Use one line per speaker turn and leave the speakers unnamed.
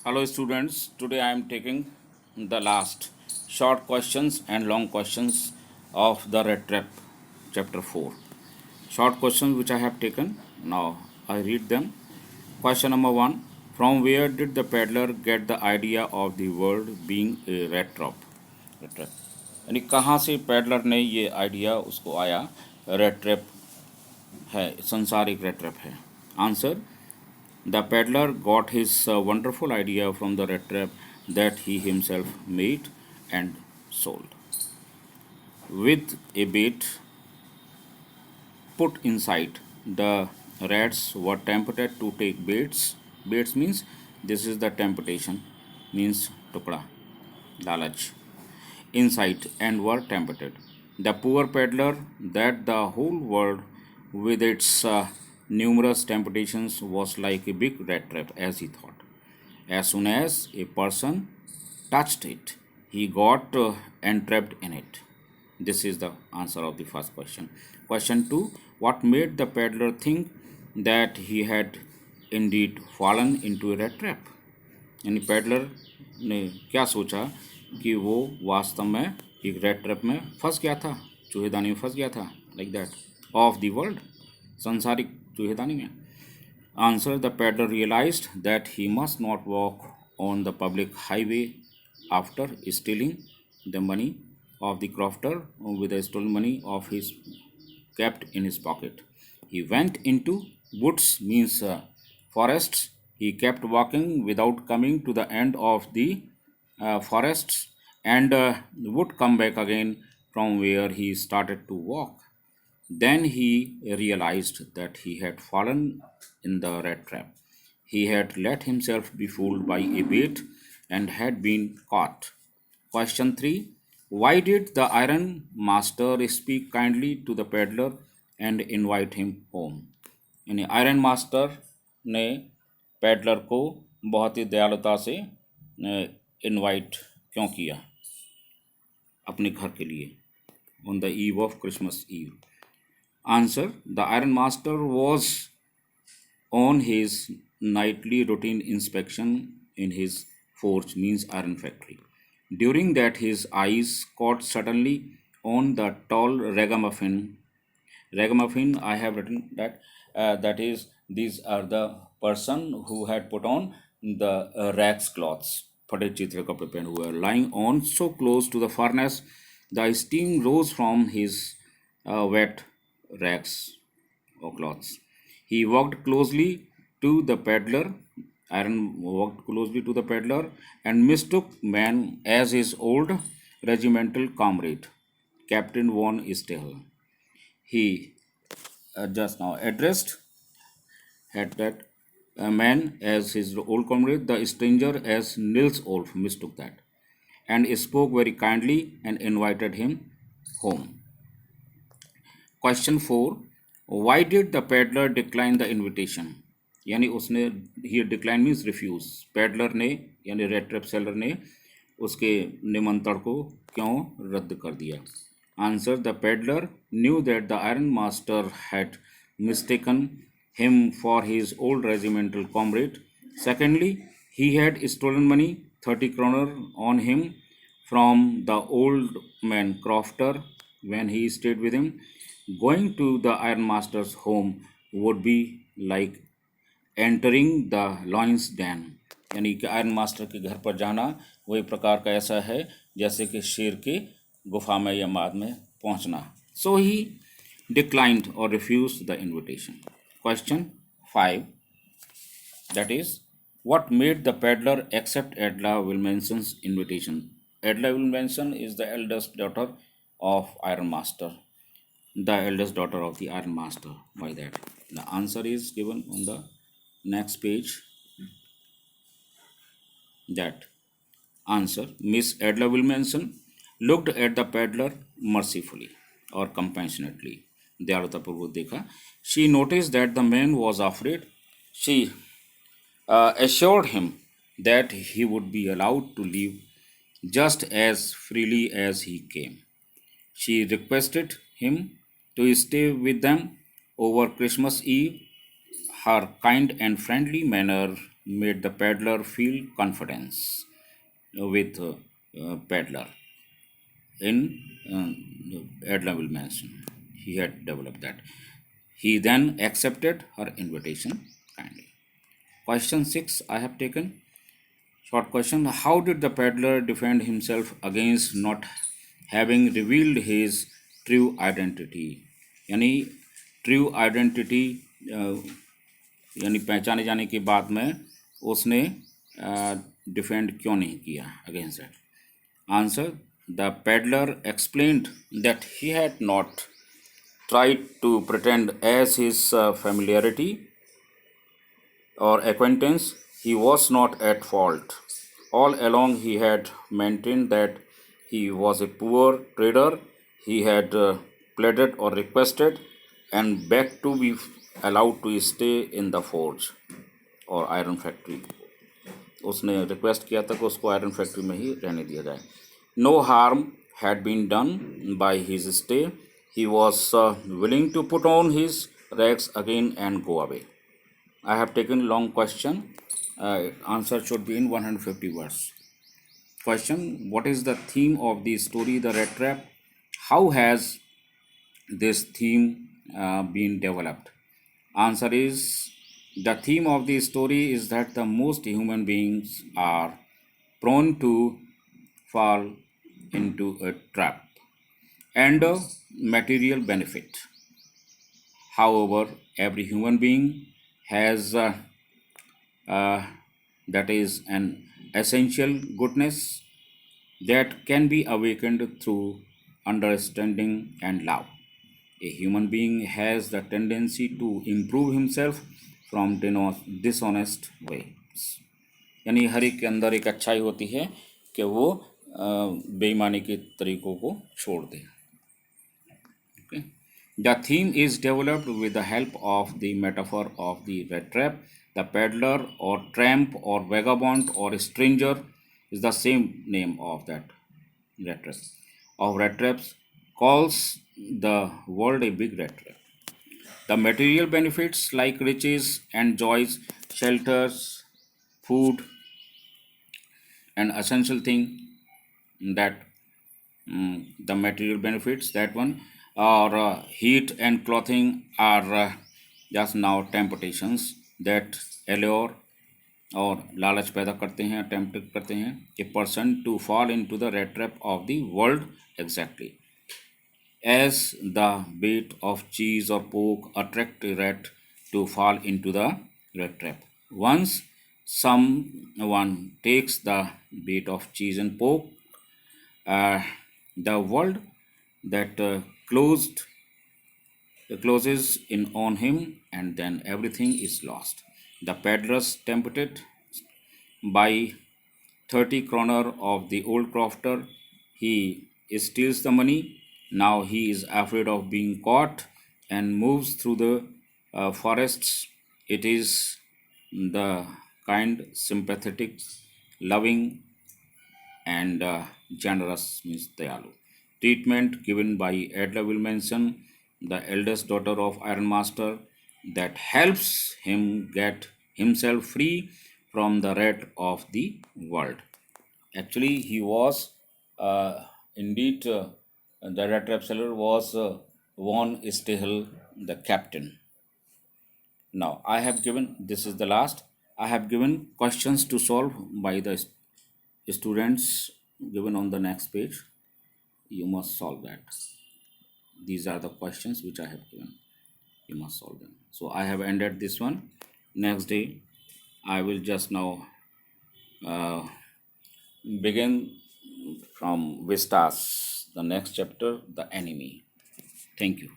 Hello students, today I am taking the last short questions and long questions of the red trap chapter 4. Short questions which I have taken, now I read them. Question number 1. From where did the peddler get the idea of the world being a red trap? Red trap. यानी कहाँ से peddler ने ये idea उसको आया red trap है संसार एक रेड ट्रैप है answer The peddler got his wonderful idea from the red trap that he himself made and sold. With a bait put inside, the rats were tempted to take baits. Baits means this is the temptation, means tukda, lalach, inside and were tempted. The poor peddler, that the whole world with its numerous temptations was like a big rat trap, as he thought. As soon as a person touched it, he got entrapped in it. This is the answer of the first question. Question 2. What made the peddler think that he had indeed fallen into a rat trap? यानी peddler ने क्या सोचा कि वो वास्तव में एक red trap में फंस गया था, चूहेदानी में फंस गया था, like that of the world, संसारिक चूहेदानी में. Answer. The peddler realized that he must not walk on the public highway after stealing the money of the crofter with the stolen money of his kept in his pocket. He went into woods means forests. He kept walking without coming to the end of the forests and would come back again from where he started to walk. Then he realized that he had fallen in the rat trap. He had let himself be fooled by a bait and had been caught. Question 3. Why did the iron master speak kindly to the peddler and invite him home? यानी iron master ने peddler को बहुत ही दयालुता से invite क्यों किया अपने घर के लिए on the eve of Christmas eve. Answer. The iron master was on his nightly routine inspection in his forge means iron factory. During that his eyes caught suddenly on the tall ragamuffin. Ragamuffin I have written that that is these are the person who had put on the rags cloths फटे चित्र कपड़े पहने हुए lying on so close to the furnace. The steam rose from his wet rags or cloths. He walked closely to the peddler. Aaron walked closely to the peddler and mistook man as his old regimental comrade, Captain Von Stahel. He just now addressed had that man as his old comrade, the stranger as Nils Olf mistook that, and spoke very kindly and invited him home. Question 4. Why did the peddler decline the invitation? यानी उसने ही decline means refuse. Peddler ने यानी red trap seller ने उसके निमंत्रण को क्यों रद्द कर दिया? Answer. The peddler knew that the iron master had mistaken him for his old regimental comrade. Secondly, he had stolen money 30 kroner on him from the old man crofter when he stayed with him. Going to the iron master's home would be like entering the lion's Dan. यानी कि iron master के घर पर जाना वही प्रकार का ऐसा है जैसे कि शेर के गुफा में या माद में पहुंचना. सो ही डिक्लाइंड और refuse the invitation. Question 5 that is what made the peddler accept Edla Willmansson's invitation. Edla Willmansson is the eldest daughter of iron master, the eldest daughter of the iron master. Why that? The answer is given on the next page. That answer. Miss Adela Wilmanson looked at the peddler mercifully or compassionately. दयालुतापूर्वक देखा. She noticed that the man was afraid. She assured him that he would be allowed to leave just as freely as he came. She requested him to stay with them over Christmas Eve. Her kind and friendly manner made the peddler feel confidence with peddler. In Adler will mention, he had developed that. He then accepted her invitation kindly. Question 6 I have taken. Short question. How did the peddler defend himself against not having revealed his true identity? यानी true identity यानी पहचाने जाने के बाद में उसने defend क्यों नहीं किया against that? Answer: the peddler explained that he had not tried to pretend as his familiarity or acquaintance. He was not at fault. All along, he had maintained that he was a poor trader. He had pleaded or requested and begged to be allowed to stay in the forge or iron factory. उसने request किया था कि उसको iron factory में ही रहने दिया जाए. No harm had been done by his stay. He was willing to put on his rags again and go away. I have taken long question. Answer should be in 150 words. Question: what is the theme of the story The Rat Trap? How has this theme been developed? Answer is: the theme of the story is that the most human beings are prone to fall into a trap and a material benefit. However, every human being has that is an essential goodness that can be awakened through understanding and love. A human being has the tendency to improve himself from dishonest ways. यानी हर एक के अंदर एक अच्छाई होती है कि वो बेईमानी के तरीकों को छोड़ दे. Okay. The theme is developed with the help of the metaphor of the rat trap. The peddler or tramp or vagabond or stranger is the same name of that rat trap. Of rat traps calls the world a big rat trap. The material benefits like riches and joys, shelters, food, and essential thing that the material benefits, that one, or heat and clothing are just now temptations that allure और लालच पैदा करते हैं, tempt करते हैं a person to fall into the red trap of the world exactly as the bait of cheese or pork attract a rat to fall into the rat trap. Once someone takes the bait of cheese and pork, the world that closes in on him, and then everything is lost. The peddlers, tempted by 30 kroner of the old crofter, he steals the money. Now he is afraid of being caught and moves through the forests. It is the kind, sympathetic, loving, and generous means Dayalu treatment given by Adler will mention the eldest daughter of Iron Master that helps him get himself free from the rat of the world. Actually, he was indeed the rat trap seller was Von Stahel, the captain. Now, I have given, this is the last, I have given questions to solve by the students given on the next page. You must solve that. These are the questions which I have given. You must solve them. So I have ended this one. Next day, I will just now begin from Vistas, the next chapter, the enemy. Thank you.